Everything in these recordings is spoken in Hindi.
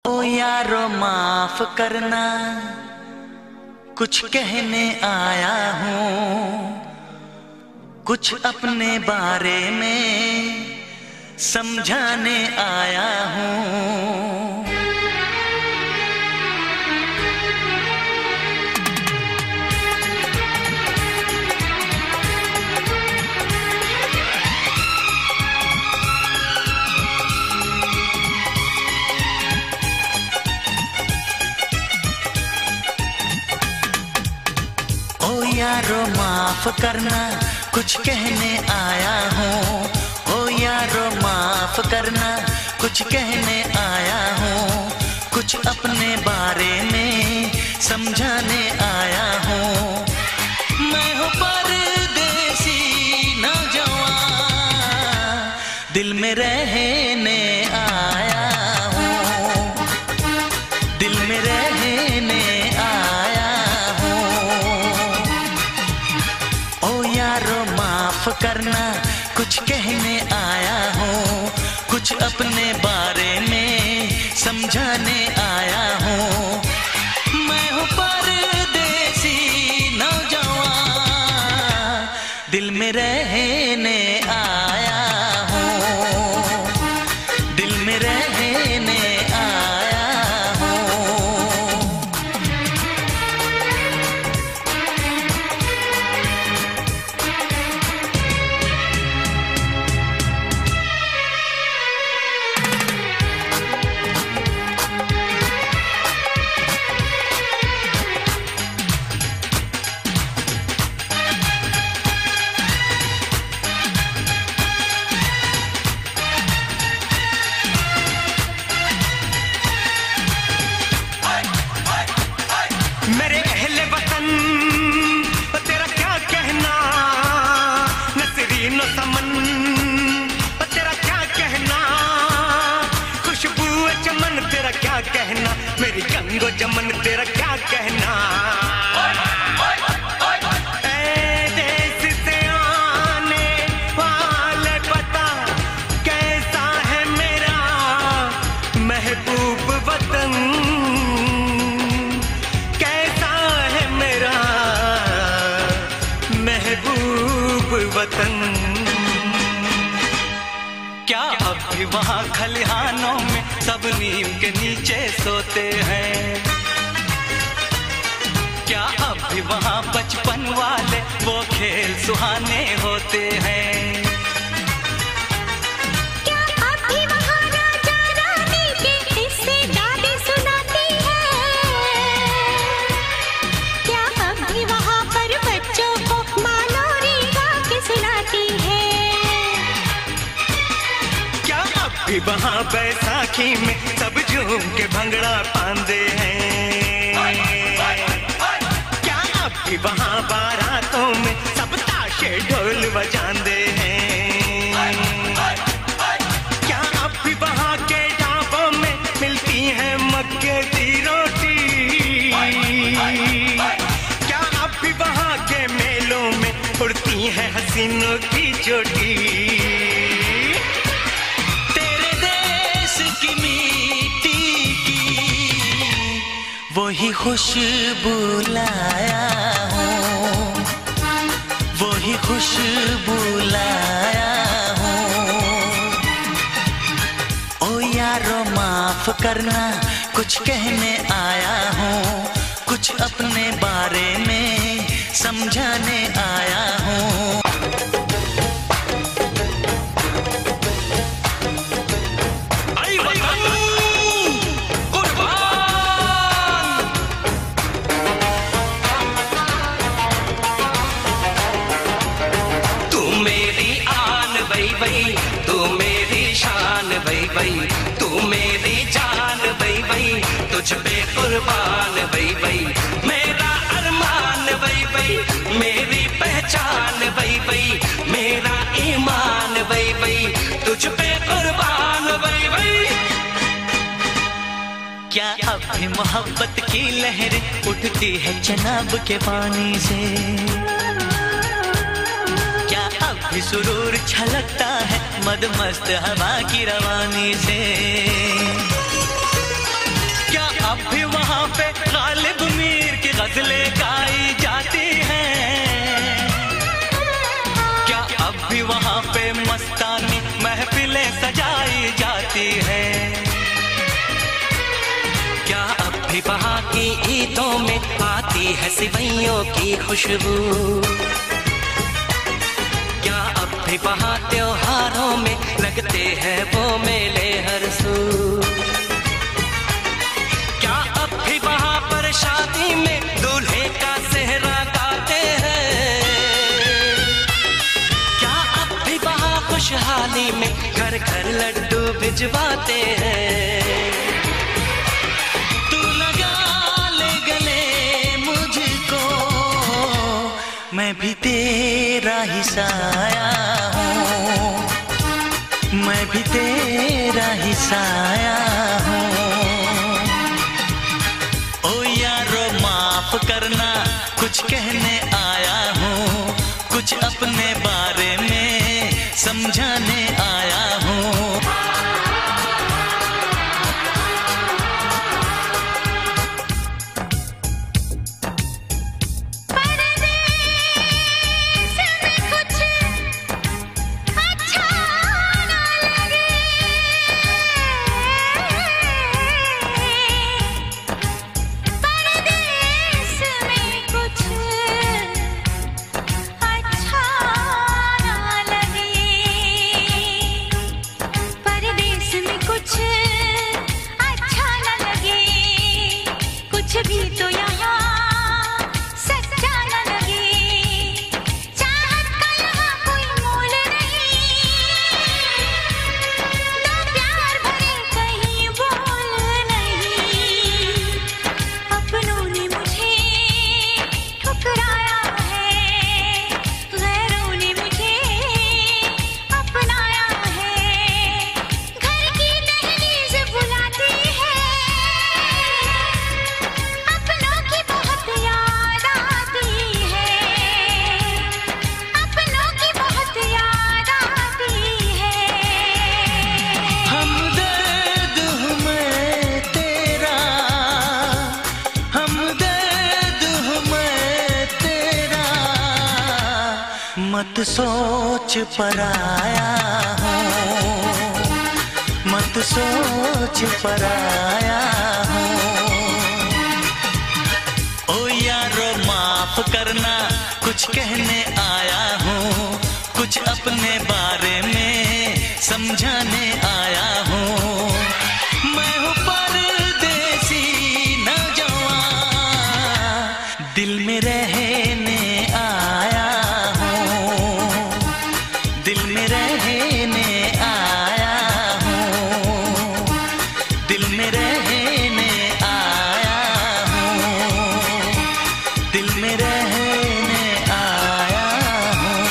ओ यारो माफ करना, कुछ कहने आया हूँ, कुछ अपने बारे में समझाने आया हूँ। ओ यारो माफ करना, कुछ कहने आया हूँ। ओ यारो माफ करना, कुछ कहने आया हूँ, कुछ अपने बारे में समझाने आया हूँ। मैं हूँ परदेसी नौजवान, दिल में रहने आया हूँ, दिल में रहने आया हूँ। ओ यारो माफ करना, कुछ कहने आया हूँ, कुछ अपने बारे में समझाने आया हूँ। मैं हूँ परदेसी नौजवान, दिल में रहने आया हूँ, दिल में रहने आया हूँ। मेरे अहले वतन तेरा क्या कहना, नसरीनो समन तेरा क्या कहना, खुशबू चमन तेरा क्या कहना, मेरी गंगो जमन तेरा क्या कहना। ए देश से आने वाले पता कैसा है मेरा महबूब वतन, महबूब वतन। क्या अब भी वहाँ खलिहानों में सब नीम के नीचे सोते हैं? क्या अब भी वहाँ बचपन वाले वो खेल सुहाने होते हैं? क्या अब भी वहाँ राजा रानी के किस्से दादी सुनाती है? क्या अब भी वहाँ पर बच्चों को मालोरी गा के सुनाती है? क्या अब भी वहाँ बैसाखी में सब झूम के भंगड़ा पांदे हैं? क्या अब भी वहाँ बारातों में सब ताशे ढोल बजाते हैं? क्या अब भी वहाँ के ढाबों में मिलती है मक्के की रोटी? क्या अब भी वहाँ के मेलों में उड़ती है हसीनों की चोटी? तेरे देश की मिट्टी की वही खुशबू लाया हूँ, वही खुशबू लाया हूँ। ओ यारो माफ करना, कुछ कहने आया हूँ, कुछ अपने बारे में समझाने आया हूँ। तू मेरी शान भई भई, तू मेरी जान भई भई, तुझ पे कुर्बान भई भई, मेरा अरमान भई भई, मेरी पहचान भई भई, मेरा ईमान भई भई, तुझ पे कुर्बान भई भई। क्या अब भी मोहब्बत की लहर उठती है चनाब के पानी से? अब भी सुरूर छलकता है मदमस्त हवा की रवानी से। अब भी वहाँ पे गालिब मीर की गजलें गाई जाती हैं? क्या अब भी वहाँ पे मस्तानी महफिलें सजाई जाती हैं? क्या अब भी वहाँ की ईदों में आती है सिवैयों की खुशबू? क्या अब भी वहाँ त्योहारों में लगते हैं वो मेले हर सू? क्या अब भी वहाँ पर शादी में दूल्हे का सेहरा गाते हैं? क्या अब भी वहाँ खुशहाली में घर घर लड्डू भिजवाते हैं? तू लगा ले गले मुझको, मैं भी तेरा ही साया हूँ, मैं भी तेरा ही साया हूँ। ओ यारो माफ करना, कुछ कहने आया हूँ, कुछ अपने बारे में समझाने आया हूँ। मत सोच पराया हूँ, मत सोच पराया हूँ। ओ यारो माफ करना, कुछ कहने आया हूँ, कुछ अपने बारे में समझाने आया हूँ। मैं हूँ परदेसी नौजवान, दिल में रहने आया, दिल में रहने आया हूँ, दिल में रहने आया हूँ, दिल में रहने आया हूँ।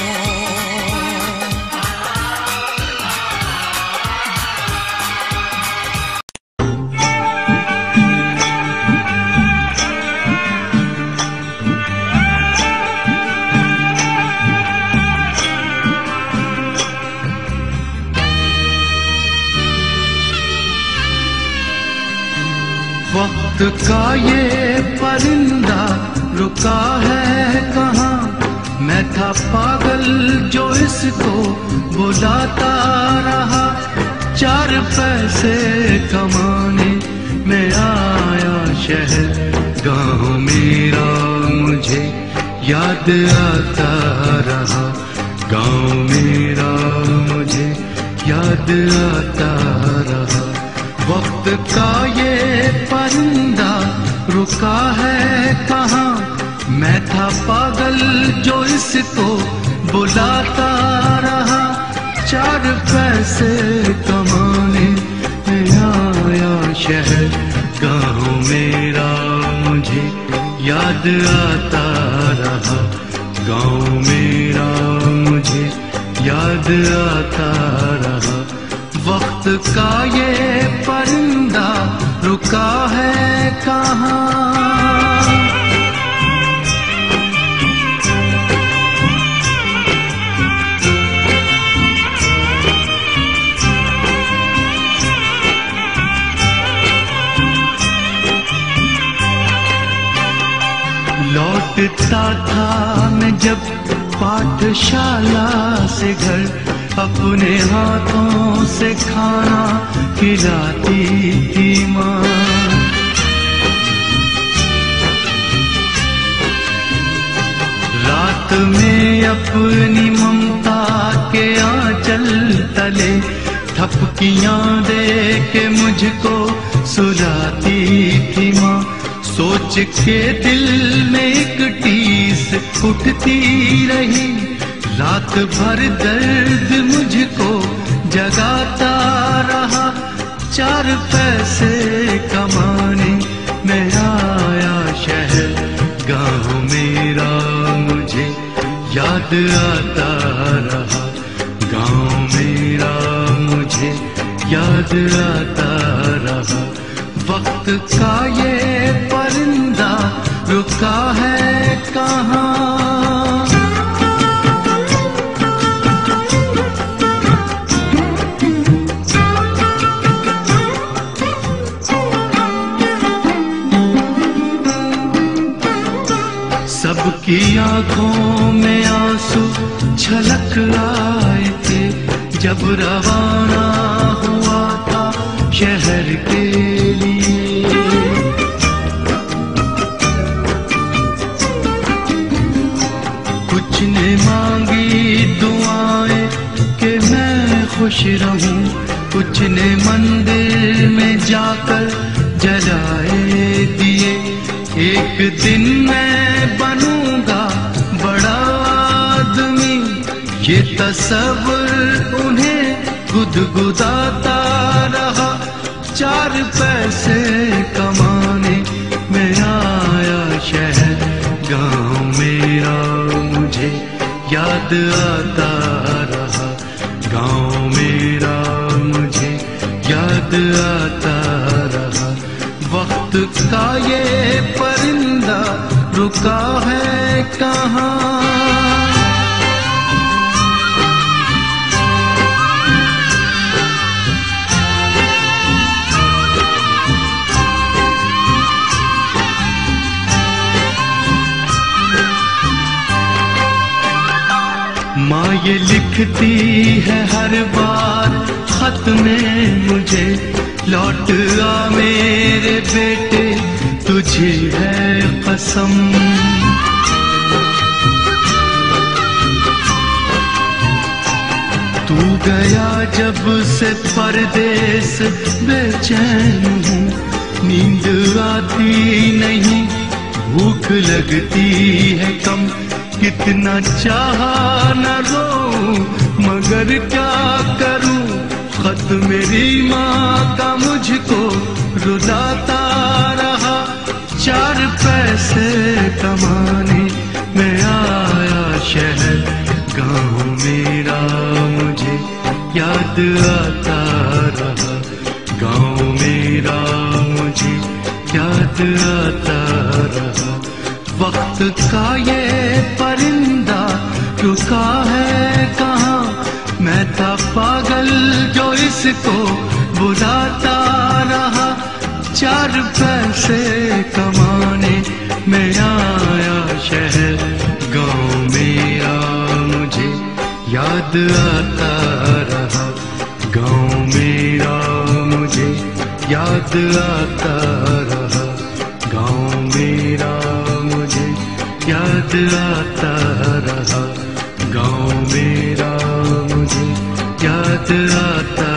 वक्त का ये परिंदा रुका है कहाँ? मैं था पागल जो इसको बुलाता रहा। 4 पैसे कमाने में आया शहर, गाँव मेरा मुझे याद आता रहा। गाँव मेरा मुझे याद आता रहा। वक्त का ये परिंदा रुका है कहाँ? मैं था पागल जो इसको बुलाता रहा। 4 पैसे कमाने में आया शहर, गाँव मेरा मुझे याद आता रहा। गाँव मेरा मुझे याद आता रहा। वक्त का ये परिंदा रुका है कहाँ? लौटता था मैं जब पाठशाला से घर, अपने हाथों से खाना खिलाती थी माँ। रात में अपनी ममता के आंचल तले थपकियां दे के मुझको सुलाती थी माँ। सोच के दिल में एक टीस उठती रही, रात भर दर्द मुझको जगाता रहा। 4 पैसे कमाने मैं आया शहर, गाँव मेरा मुझे याद आता रहा। गाँव मेरा मुझे याद आता रहा। वक्त का ये परिंदा रुका है कहाँ। सबकी आंखों में आंसू छलक आए थे जब रवाना हुआ था शहर के लिए। कुछ ने मांगी दुआएं कि मैं खुश रहूं, कुछ ने मंदिर में जाकर जलाए दिए। एक दिन मैं बनूंगा बड़ा आदमी, ये तसव्वुर उन्हें गुदगुदाता रहा। 4 पैसे कमाने मैं आया शहर, गाँव मेरा मुझे याद आता रहा। गाँव मेरा मुझे याद आता रहा। वक्त का ये परिंदा रुका है कहाँ। माँ ये लिखती है हर बार खत में मुझे, लौट आ मेरे बेटे तुझे है कसम। तू गया जब से परदेस बेचैन हूँ, नींद आती नहीं भूख लगती है कम। कितना चाहा न रो मगर क्या करूं, खत मेरी माँ का मुझको रुलाता रहा। 4 पैसे कमाने मैं आया शहर, गाँव मेरा मुझे याद आता रहा। गाँव मेरा मुझे याद आता रहा। वक्त का ये परिंदा रुका है कहाँ। मैं था पागल जो इसको बुलाता रहा। 4 पैसे कमाने मैं आया शहर, गाँव मेरा मुझे याद आता रहा। गाँव मेरा मुझे याद आता रहा। गाँव मेरा मुझे याद आता रहा। गाँव मेरा मुझे याद आता